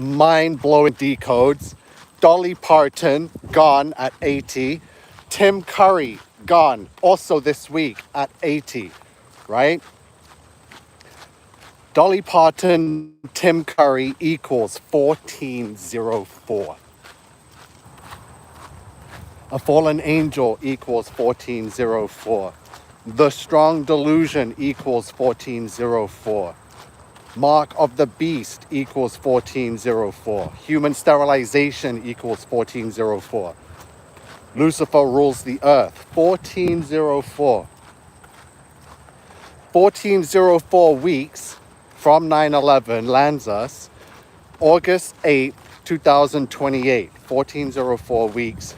mind-blowing decodes. Dolly Parton, gone at 80. Tim Curry, gone also this week at 80, right? Dolly Parton, Tim Curry equals 1404. A fallen angel equals 1404. The strong delusion equals 1404. Mark of the beast equals 1404. Human sterilization equals 1404. Lucifer rules the earth, 1404. 1404 weeks from 9/11 lands us August 8th, 2028. 1404 weeks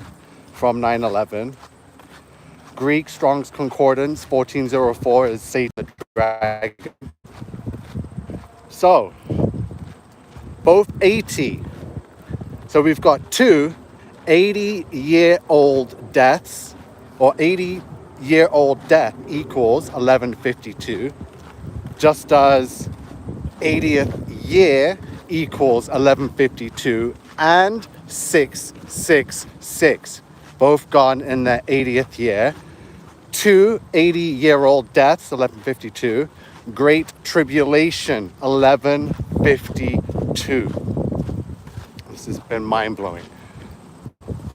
from 9/11. Greek Strong's Concordance, 1404 is Satan the dragon. So, both 80. So we've got two 80-year-old deaths, or 80-year-old death equals 1152, just as 80th year equals 1152 and 666, both gone in their 80th year. Two 80-year-old deaths, 1152. Great Tribulation, 1152. This has been mind-blowing.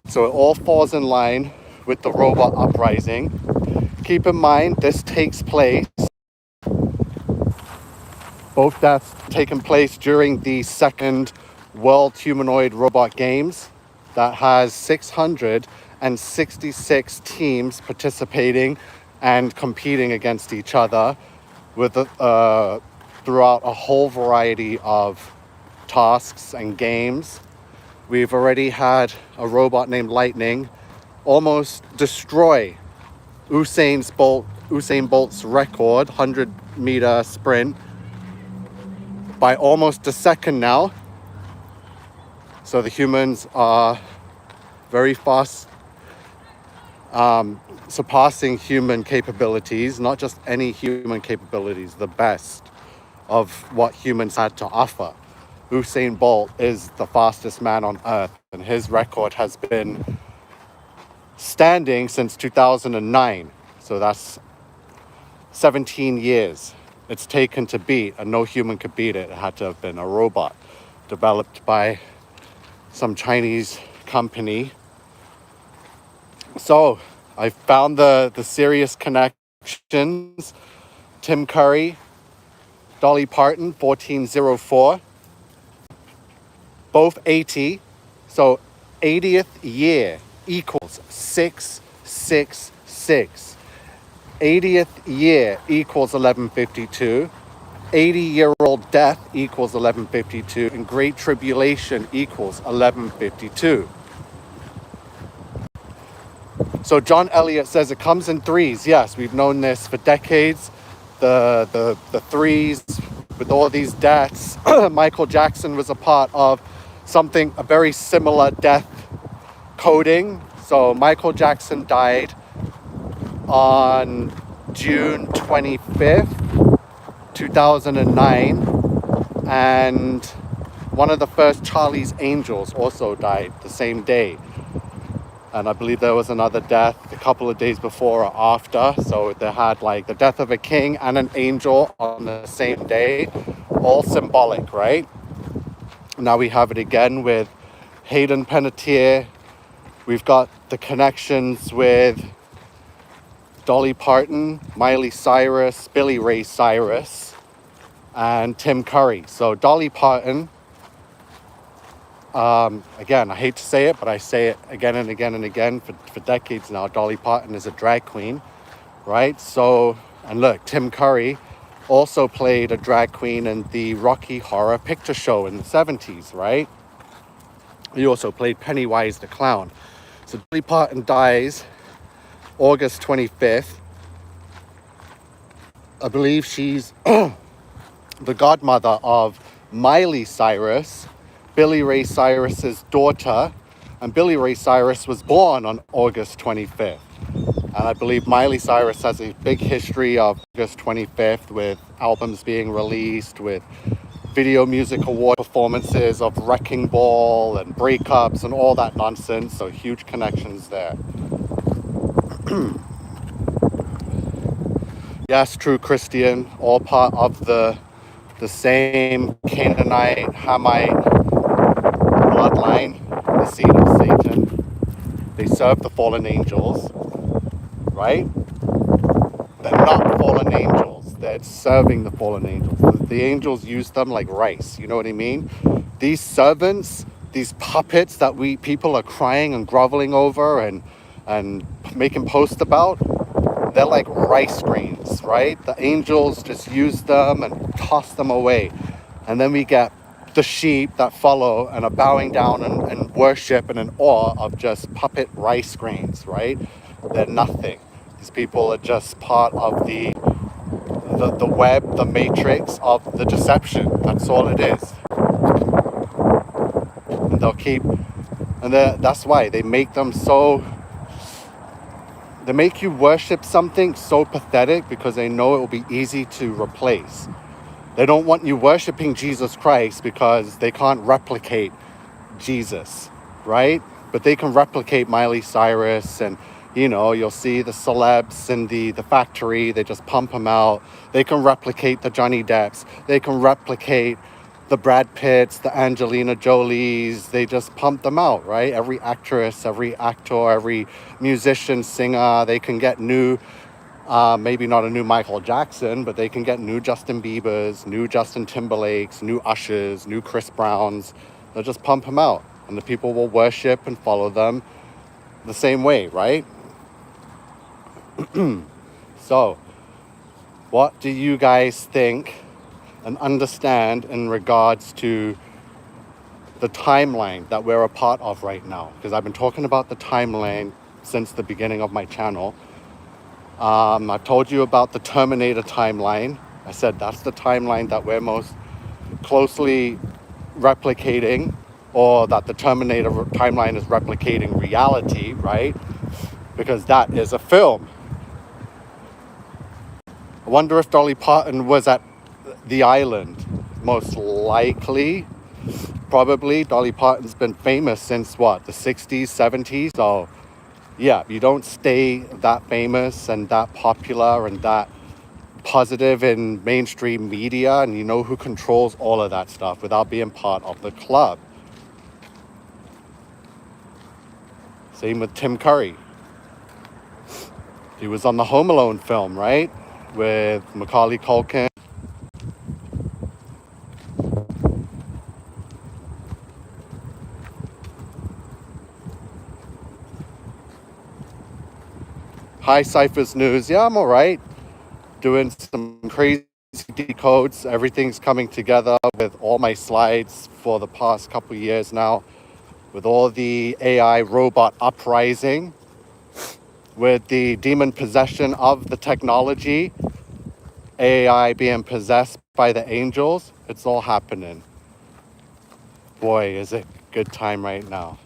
So it all falls in line with the robot uprising. Keep in mind, this takes place, both deaths taking place during the second World Humanoid Robot Games that has 666 teams participating and competing against each other with throughout a whole variety of tasks and games. We've already had a robot named Lightning almost destroy Usain Bolt's record 100-meter sprint by almost a second now. So the humans are very fast, surpassing human capabilities, not just any human capabilities, the best of what humans had to offer. Usain Bolt is the fastest man on earth, and his record has been standing since 2009. So that's 17 years it's taken to beat, and no human could beat it. It had to have been a robot developed by some Chinese company. So I found the serious connections. Tim Curry, Dolly Parton, 1404. Both 80. So 80th year equals 666. 80th year equals 1152. 80-year-old death equals 1152. And Great Tribulation equals 1152. So John Elliott says it comes in threes. Yes, we've known this for decades. The threes with all these deaths. Michael Jackson was a part of a very similar death coding. So Michael Jackson died on June 25th, 2009. And one of the first Charlie's Angels also died the same day. And I believe there was another death a couple of days before or after. So they had like the death of a king and an angel on the same day. All symbolic, right? Now we have it again with Hayden Panettiere. We've got the connections with Dolly Parton, Miley Cyrus, Billy Ray Cyrus, and Tim Curry. So Dolly Parton, again, I hate to say it, but I say it again and again and again for decades now. Dolly Parton is a drag queen, right? So, and look, Tim Curry also played a drag queen in the Rocky Horror Picture Show in the 70s, right? He also played Pennywise the Clown. So Dolly Parton dies August 25th. I believe she's the godmother of Miley Cyrus, Billy Ray Cyrus's daughter, and Billy Ray Cyrus was born on August 25th. And I believe Miley Cyrus has a big history of August 25th with albums being released, with Video Music Award performances of Wrecking Ball and breakups and all that nonsense. So huge connections there. Yes, true Christian, all part of the same Canaanite, Hamite bloodline, the seed of Satan. They serve the fallen angels, right? They're not fallen angels. They're serving the fallen angels. The angels use them like rice. You know what I mean? These servants, these puppets that people are crying and groveling over and making posts about, they're like rice grains, right? The angels just use them and toss them away. And then we get the sheep that follow and are bowing down and worship and in awe of just puppet rice grains, right? They're nothing. These people are just part of the web, the matrix of the deception. That's all it is. And they'll keep, and that's why they make them so, they make you worship something so pathetic because they know it will be easy to replace. They don't want you worshiping Jesus Christ because they can't replicate Jesus, right? But they can replicate Miley Cyrus, and you'll see the celebs in the factory, they just pump them out. They can replicate the Johnny Depps, they can replicate the Brad Pitts, the Angelina Jolies, they just pump them out, right? Every actress, every actor, every musician, singer, they can get new, maybe not a new Michael Jackson, but they can get new Justin Biebers, new Justin Timberlakes, new Ushers, new Chris Browns. They'll just pump them out, and the people will worship and follow them the same way, right? So, what do you guys think and understand in regards to the timeline that we're a part of right now? Because I've been talking about the timeline since the beginning of my channel. I've told you about the Terminator timeline. I said that's the timeline that we're most closely replicating, or that the Terminator timeline is replicating reality, right? Because that is a film. I wonder if Dolly Parton was at the island. Most likely, probably. Dolly Parton's been famous since what, the 60s, 70s? So yeah, you don't stay that famous and that popular and that positive in mainstream media, and you know who controls all of that stuff, without being part of the club. Same with Tim Curry. He was on the Home Alone film, right? With Macaulay Culkin. Hi, Cypher's News. Yeah, I'm all right. Doing some crazy decodes. Everything's coming together with all my slides for the past couple of years now. With all the AI robot uprising. With the demon possession of the technology. AI being possessed by the angels. It's all happening. Boy, is it a good time right now.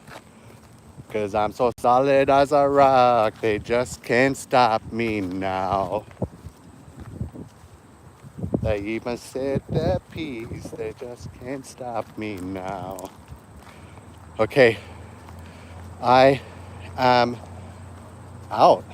Because I'm so solid as a rock, they just can't stop me now. They even said their piece, they just can't stop me now. Okay, I am out.